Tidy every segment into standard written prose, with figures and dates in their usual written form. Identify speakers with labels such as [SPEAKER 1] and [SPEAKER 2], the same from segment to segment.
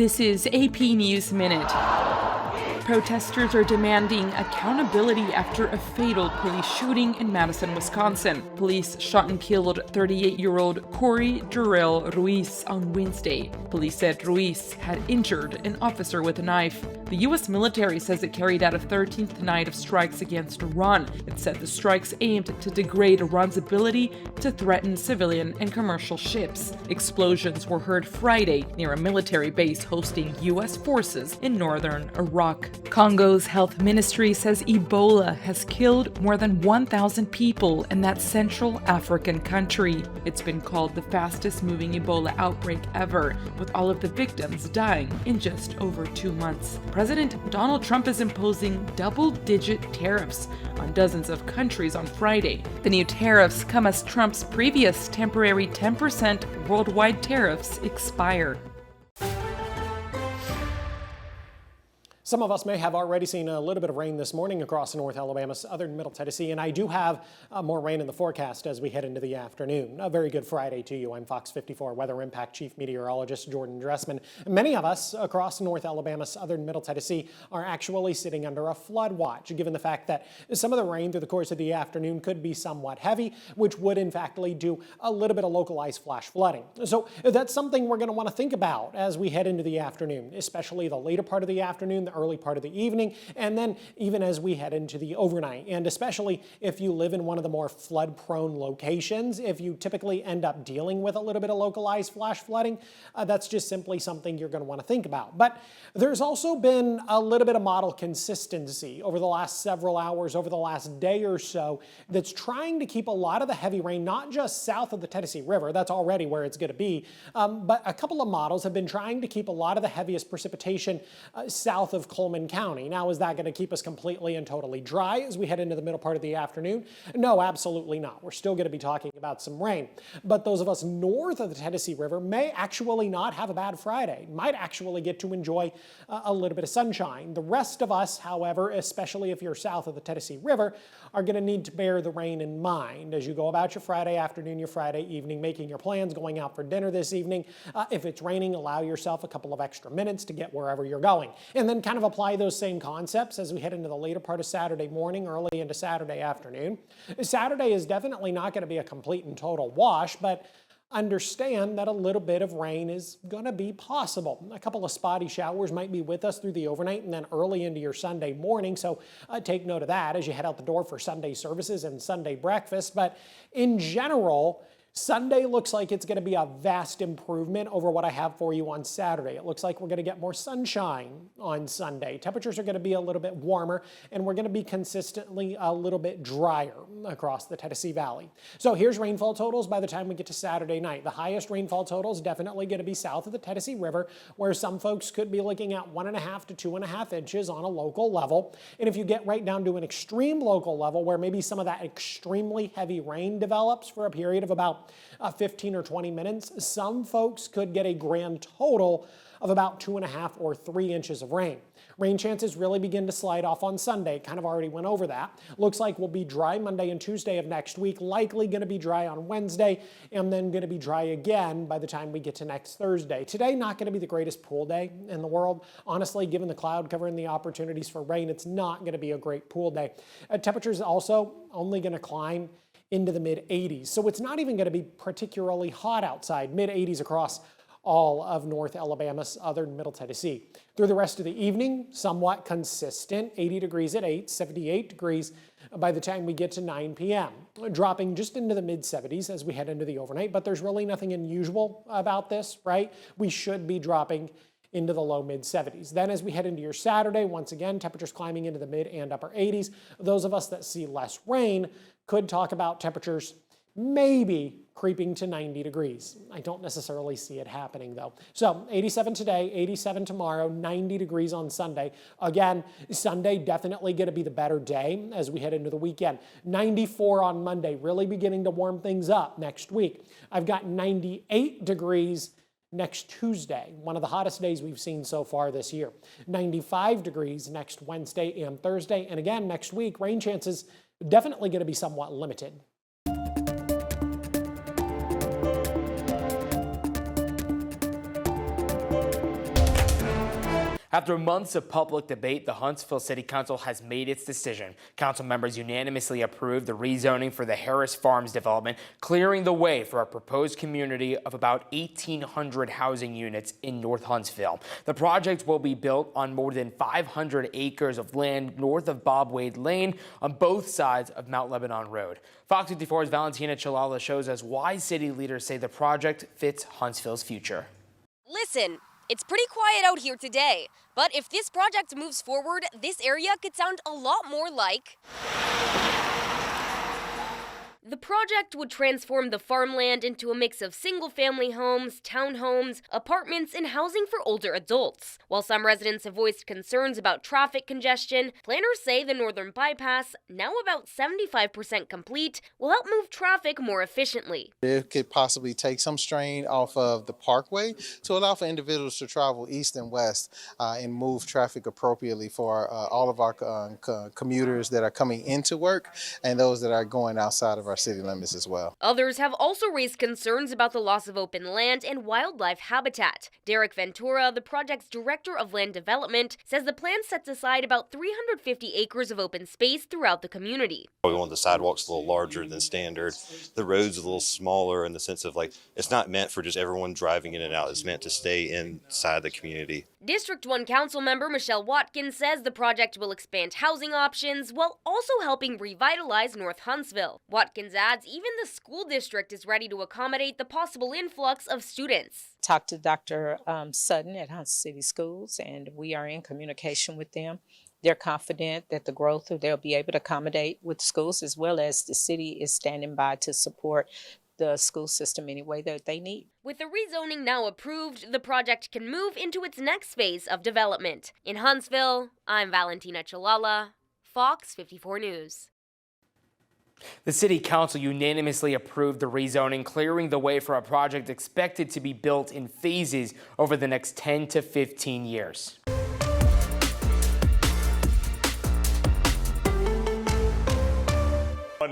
[SPEAKER 1] This is AP News Minute. Protesters are demanding accountability after a fatal police shooting in Madison, Wisconsin. Police shot and killed 38-year-old Corey Jarrell Ruiz on Wednesday. Police said Ruiz had injured an officer with a knife. The U.S. military says it carried out a 13th night of strikes against Iran. It said the strikes aimed to degrade Iran's ability to threaten civilian and commercial ships. Explosions were heard Friday near a military base hosting U.S. forces in northern Iraq. Congo's health ministry says Ebola has killed more than 1,000 people in that Central African country. It's been called the fastest moving Ebola outbreak ever, with all of the victims dying in just over 2 months. President Donald Trump is imposing double-digit tariffs on dozens of countries on Friday. The new tariffs come as Trump's previous temporary 10% worldwide tariffs expire.
[SPEAKER 2] Some of us may have already seen a little bit of rain this morning across North Alabama, southern Middle Tennessee, and I do have more rain in the forecast as we head into the afternoon. A very good Friday to you. I'm Fox 54 Weather Impact Chief Meteorologist Jordan Dressman. Many of us across North Alabama, southern Middle Tennessee are actually sitting under a flood watch, given the fact that some of the rain through the course of the afternoon could be somewhat heavy, which would in fact lead to a little bit of localized flash flooding. So that's something we're going to want to think about as we head into the afternoon, especially the later part of the afternoon, the early part of the evening, and then even as we head into the overnight. And especially if you live in one of the more flood-prone locations, if you typically end up dealing with a little bit of localized flash flooding, that's just simply something you're going to want to think about. But there's also been a little bit of model consistency over the last several hours, over the last day or so, that's trying to keep a lot of the heavy rain, not just south of the Tennessee River, that's already where it's going to be, but a couple of models have been trying to keep a lot of the heaviest precipitation south of Coleman County. Now, is that going to keep us completely and totally dry as we head into the middle part of the afternoon? No, absolutely not. We're still going to be talking about some rain. But those of us north of the Tennessee River may actually not have a bad Friday, might actually get to enjoy a little bit of sunshine. The rest of us, however, especially if you're south of the Tennessee River, are going to need to bear the rain in mind as you go about your Friday afternoon, your Friday evening, making your plans, going out for dinner this evening. If it's raining, allow yourself a couple of extra minutes to get wherever you're going. And then kind of apply those same concepts as we head into the later part of Saturday morning, early into Saturday afternoon. Saturday is definitely not going to be a complete and total wash, but understand that a little bit of rain is going to be possible. A couple of spotty showers might be with us through the overnight and then early into your Sunday morning, so take note of that as you head out the door for Sunday services and Sunday breakfast. But in general, Sunday looks like it's going to be a vast improvement over what I have for you on Saturday. It looks like we're going to get more sunshine on Sunday. Temperatures are going to be a little bit warmer, and we're going to be consistently a little bit drier across the Tennessee Valley. So here's rainfall totals by the time we get to Saturday night. The highest rainfall total is definitely going to be south of the Tennessee River, where some folks could be looking at 1.5 to 2.5 inches on a local level. And if you get right down to an extreme local level, where maybe some of that extremely heavy rain develops for a period of about 15 or 20 minutes, some folks could get a grand total of about 2.5 or 3 inches of rain. Rain chances really begin to slide off on Sunday. Kind of already went over that. Looks like we'll be dry Monday and Tuesday of next week, likely going to be dry on Wednesday, and then going to be dry again by the time we get to next Thursday. Today, not going to be the greatest pool day in the world. Honestly, given the cloud cover and the opportunities for rain, it's not going to be a great pool day. Temperatures also only going to climb into the mid-80s. So it's not even going to be particularly hot outside, mid-80s across all of North Alabama, southern Middle Tennessee. Through the rest of the evening, somewhat consistent, 80 degrees at 8, 78 degrees by the time we get to 9 p.m., dropping just into the mid-70s as we head into the overnight, but there's really nothing unusual about this, right? We should be dropping into the low mid-70s. Then as we head into your Saturday, once again, temperatures climbing into the mid and upper 80s. Those of us that see less rain could talk about temperatures maybe creeping to 90 degrees. I don't necessarily see it happening though. So 87 today, 87 tomorrow, 90 degrees on Sunday. Again, Sunday definitely going to be the better day as we head into the weekend. 94 on Monday, really beginning to warm things up next week. I've got 98 degrees next Tuesday, one of the hottest days we've seen so far this year. 95 degrees next Wednesday and Thursday. And again, next week, rain chances definitely going to be somewhat limited.
[SPEAKER 3] After months of public debate, the Huntsville City Council has made its decision. Council members unanimously approved the rezoning for the Harris Farms development, clearing the way for a proposed community of about 1,800 housing units in North Huntsville. The project will be built on more than 500 acres of land north of Bob Wade Lane on both sides of Mount Lebanon Road. Fox 54's Valentina Chalala shows us why city leaders say the project fits Huntsville's future.
[SPEAKER 4] Listen, it's pretty quiet out here today, but if this project moves forward, this area could sound a lot more like... The project would transform the farmland into a mix of single-family homes, townhomes, apartments, and housing for older adults. While some residents have voiced concerns about traffic congestion, planners say the northern bypass, now about 75% complete, will help move traffic more efficiently.
[SPEAKER 5] It could possibly take some strain off of the parkway to allow for individuals to travel east and west and move traffic appropriately for all of our commuters that are coming into work and those that are going outside of our city limits as well.
[SPEAKER 4] Others have also raised concerns about the loss of open land and wildlife habitat. Derek Ventura, the project's director of land development, says the plan sets aside about 350 acres of open space throughout the community.
[SPEAKER 6] We want the sidewalks a little larger than standard. The roads a little smaller in the sense of it's not meant for just everyone driving in and out. It's meant to stay inside the community.
[SPEAKER 4] District 1 Council member Michelle Watkins says the project will expand housing options while also helping revitalize North Huntsville. Watkins adds even the school district is ready to accommodate the possible influx of students.
[SPEAKER 7] Talked to Dr. Sutton at Huntsville City Schools, and we are in communication with them. They're confident that the growth they'll be able to accommodate with schools, as well as the city is standing by to support the school system any way that they need.
[SPEAKER 4] With the rezoning now approved, the project can move into its next phase of development. In Huntsville, I'm Valentina Chalala, Fox 54 News.
[SPEAKER 3] The City Council unanimously approved the rezoning, clearing the way for a project expected to be built in phases over the next 10 to 15 years.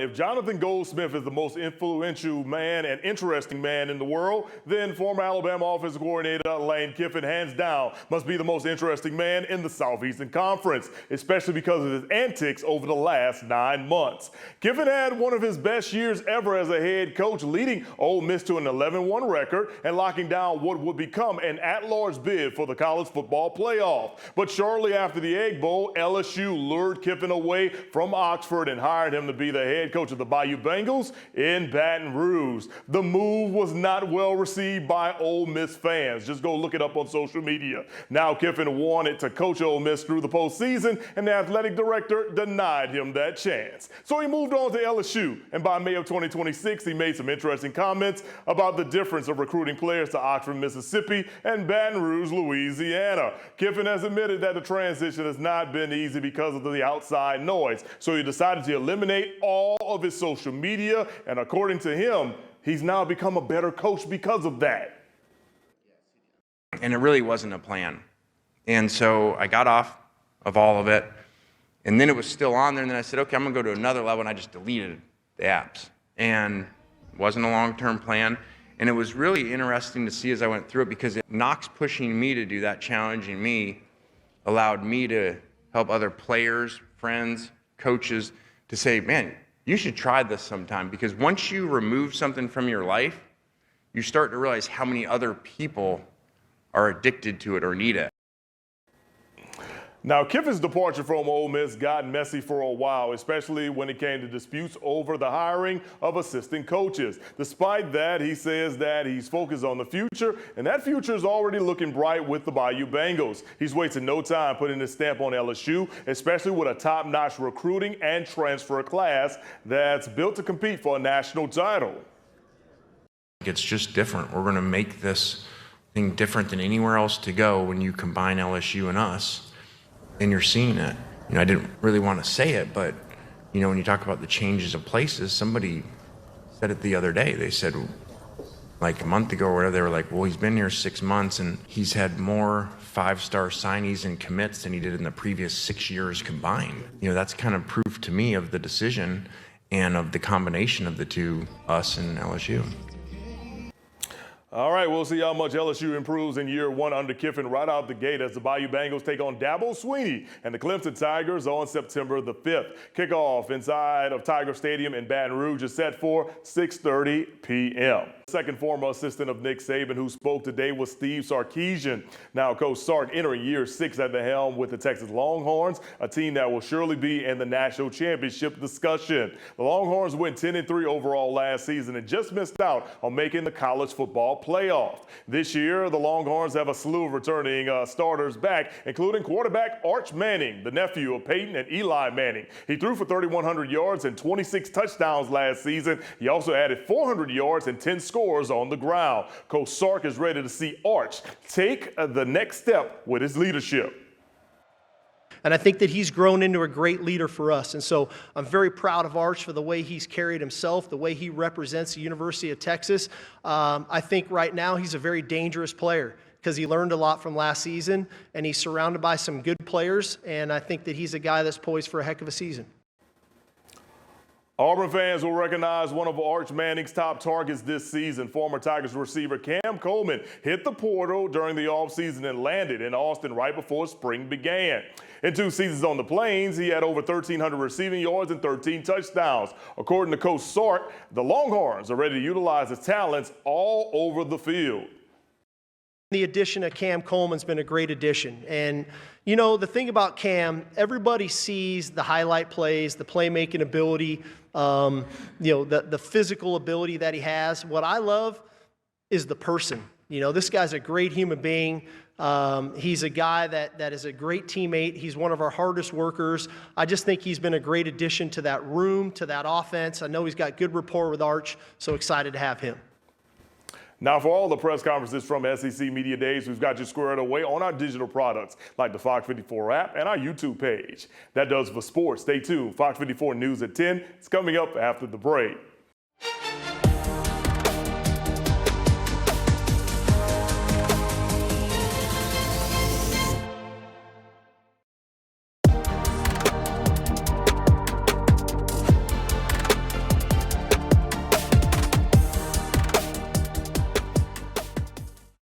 [SPEAKER 8] If Jonathan Goldsmith is the most influential man and interesting man in the world, then former Alabama offensive coordinator Lane Kiffin, hands down, must be the most interesting man in the Southeastern Conference, especially because of his antics over the last 9 months. Kiffin had one of his best years ever as a head coach, leading Ole Miss to an 11-1 record and locking down what would become an at-large bid for the college football playoff. But shortly after the Egg Bowl, LSU lured Kiffin away from Oxford and hired him to be the head coach of the Bayou Bengals in Baton Rouge. The move was not well received by Ole Miss fans. Just go look it up on social media. Now Kiffin wanted to coach Ole Miss through the postseason, and the athletic director denied him that chance. So he moved on to LSU, and by May of 2026, he made some interesting comments about the difference of recruiting players to Oxford, Mississippi, and Baton Rouge, Louisiana. Kiffin has admitted that the transition has not been easy because of the outside noise, so he decided to eliminate all of his social media, and according to him, he's now become a better coach because of that.
[SPEAKER 9] And it really wasn't a plan. And so I got off of all of it, and then it was still on there, and then I said, okay, I'm gonna go to another level, and I just deleted the apps. And it wasn't a long-term plan, and it was really interesting to see as I went through it, because Knox pushing me to do that, challenging me, allowed me to help other players, friends, coaches, to say, man, you should try this sometime, because once you remove something from your life, you start to realize how many other people are addicted to it or need it.
[SPEAKER 8] Now, Kiffin's departure from Ole Miss got messy for a while, especially when it came to disputes over the hiring of assistant coaches. Despite that, he says that he's focused on the future, and that future is already looking bright with the Bayou Bengals. He's wasting no time putting his stamp on LSU, especially with a top-notch recruiting and transfer class that's built to compete for a national title.
[SPEAKER 9] It's just different. We're going to make this thing different than anywhere else to go when you combine LSU and us. And you're seeing it. You know, I didn't really want to say it, but you know, when you talk about the changes of places, somebody said it the other day. They said, like a month ago or whatever, they were like, well, he's been here 6 months and he's had more 5-star signees and commits than he did in the previous 6 years combined. You know, that's kind of proof to me of the decision and of the combination of the two, us and LSU.
[SPEAKER 8] All right, we'll see how much LSU improves in year one under Kiffin right out the gate as the Bayou Bengals take on Dabo Swinney and the Clemson Tigers on September the 5th. Kickoff inside of Tiger Stadium in Baton Rouge is set for 6:30 p.m. Second former assistant of Nick Saban who spoke today was Steve Sarkisian. Now, Coach Sark entering year 6 at the helm with the Texas Longhorns, a team that will surely be in the national championship discussion. The Longhorns went 10-3 overall last season and just missed out on making the college football playoff. This year, the Longhorns have a slew of returning starters back, including quarterback Arch Manning, the nephew of Peyton and Eli Manning. He threw for 3,100 yards and 26 touchdowns last season. He also added 400 yards and 10 scores on the ground. Coach Sark is ready to see Arch take the next step with his leadership.
[SPEAKER 10] And I think that he's grown into a great leader for us. And so I'm very proud of Arch for the way he's carried himself, the way he represents the University of Texas. I think right now he's a very dangerous player because he learned a lot from last season, and he's surrounded by some good players. And I think that he's a guy that's poised for a heck of a season.
[SPEAKER 8] Auburn fans will recognize one of Arch Manning's top targets this season. Former Tigers receiver Cam Coleman hit the portal during the offseason and landed in Austin right before spring began. In 2 seasons on the Plains, he had over 1,300 receiving yards and 13 touchdowns. According to Coach Sark, the Longhorns are ready to utilize his talents all over the field.
[SPEAKER 10] The addition of Cam Coleman's been a great addition. And, you know, the thing about Cam, everybody sees the highlight plays, the playmaking ability, the physical ability that he has. What I love is the person. You know, this guy's a great human being. He's a guy that is a great teammate. He's one of our hardest workers. I just think he's been a great addition to that room, to that offense. I know he's got good rapport with Arch, so excited to have him.
[SPEAKER 8] Now, for all the press conferences from SEC Media Days, we've got you squared away on our digital products like the Fox 54 app and our YouTube page. That does for sports. Stay tuned. Fox 54 News at 10. It's coming up after the break.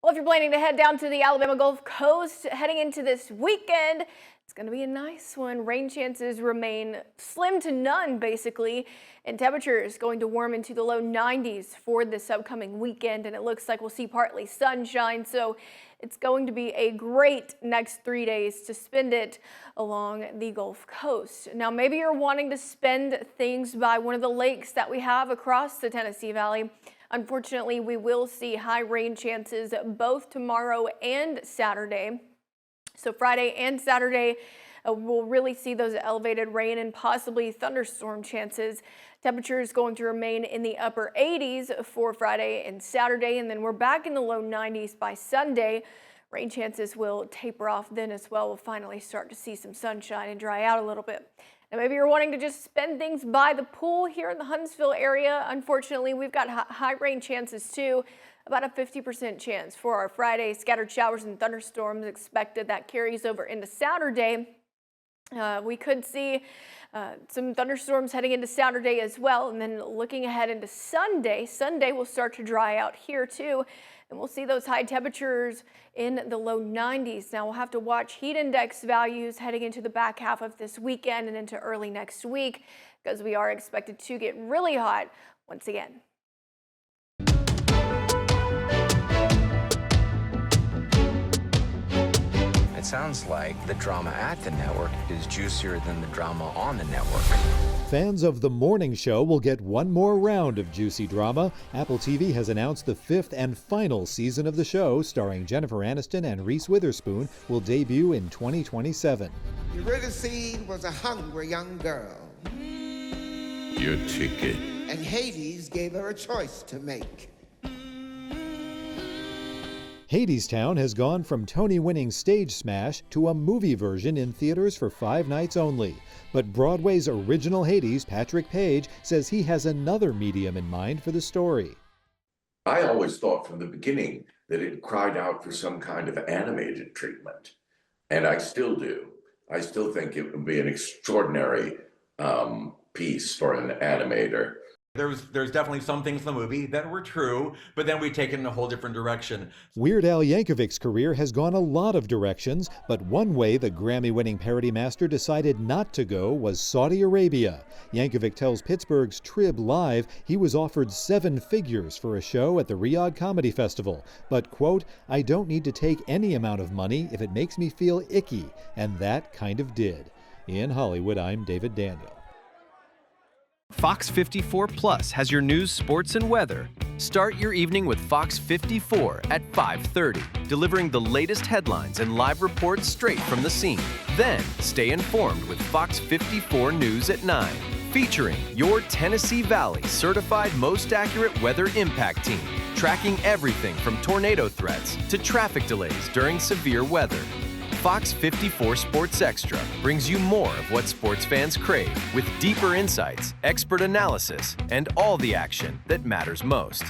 [SPEAKER 11] Well, if you're planning to head down to the Alabama Gulf Coast heading into this weekend, it's going to be a nice one. Rain chances remain slim to none, basically, and temperatures going to warm into the low 90s for this upcoming weekend, and it looks like we'll see partly sunshine, so it's going to be a great next 3 days to spend it along the Gulf Coast. Now, maybe you're wanting to spend things by one of the lakes that we have across the Tennessee Valley. Unfortunately, we will see high rain chances both tomorrow and Saturday. So Friday and Saturday, we'll really see those elevated rain and possibly thunderstorm chances. Temperatures going to remain in the upper 80s for Friday and Saturday, and then we're back in the low 90s by Sunday. Rain chances will taper off then as well. We'll finally start to see some sunshine and dry out a little bit. Now, maybe you're wanting to just spend things by the pool here in the Huntsville area. Unfortunately, we've got high rain chances too. About a 50% chance for our Friday. Scattered showers and thunderstorms expected. That carries over into Saturday. We could see some thunderstorms heading into Saturday as well. And then looking ahead into Sunday, Sunday will start to dry out here too. And we'll see those high temperatures in the low 90s. Now we'll have to watch heat index values heading into the back half of this weekend and into early next week because we are expected to get really hot once again.
[SPEAKER 12] It sounds like the drama at the network is juicier than the drama on the network.
[SPEAKER 13] Fans of The Morning Show will get one more round of juicy drama. Apple TV has announced the 5th and final season of the show, starring Jennifer Aniston and Reese Witherspoon, will debut in 2027.
[SPEAKER 14] Eurydice was a hungry young girl.
[SPEAKER 15] Your ticket.
[SPEAKER 14] And Hades gave her a choice to make.
[SPEAKER 13] Hadestown has gone from Tony-winning stage smash to a movie version in theaters for 5 nights only. But Broadway's original Hades, Patrick Page, says he has another medium in mind for the story.
[SPEAKER 15] I always thought from the beginning that it cried out for some kind of animated treatment. And I still do. I still think it would be an extraordinary piece for an animator.
[SPEAKER 16] There's definitely some things in the movie that were true, but then we take it in a whole different direction.
[SPEAKER 13] Weird Al Yankovic's career has gone a lot of directions, but one way the Grammy-winning parody master decided not to go was Saudi Arabia. Yankovic tells Pittsburgh's Trib Live he was offered 7 figures for a show at the Riyadh Comedy Festival, but, quote, "I don't need to take any amount of money if it makes me feel icky," and that kind of did. In Hollywood, I'm David Daniel.
[SPEAKER 17] Fox 54 Plus has your news, sports, and weather. Start your evening with Fox 54 at 5:30, delivering the latest headlines and live reports straight from the scene. Then, stay informed with Fox 54 News at 9, featuring your Tennessee Valley certified most accurate weather impact team, tracking everything from tornado threats to traffic delays during severe weather. Fox 54 Sports Extra brings you more of what sports fans crave, with deeper insights, expert analysis, and all the action that matters most.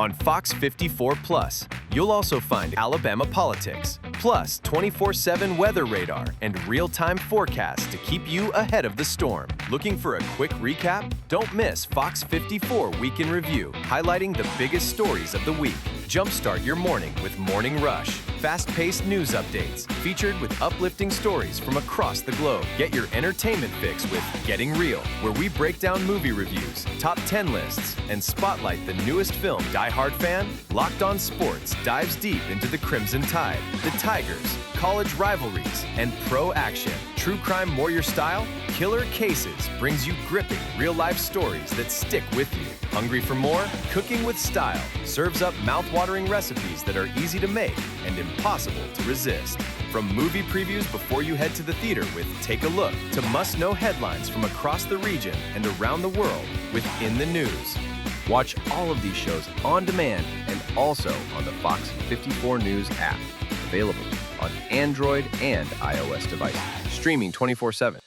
[SPEAKER 17] On Fox 54 Plus, you'll also find Alabama politics, plus 24/7 weather radar and real-time forecasts to keep you ahead of the storm. Looking for a quick recap? Don't miss Fox 54 Week in Review, highlighting the biggest stories of the week. Jumpstart your morning with Morning Rush, fast-paced news updates featured with uplifting stories from across the globe. Get your entertainment fix with Getting Real, where we break down movie reviews, top 10 lists, and spotlight the newest film. Die Hard fan? Locked On Sports dives deep into the Crimson Tide, the Tigers, college rivalries, and pro action. True Crime Warrior Style? Killer Cases brings you gripping, real-life stories that stick with you. Hungry for more? Cooking with Style serves up mouth-watering recipes that are easy to make and impossible to resist. From movie previews before you head to the theater with Take a Look, to must-know headlines from across the region and around the world with In the News. Watch all of these shows on demand and also on the Fox 54 News app, available on Android and iOS devices, streaming 24/7.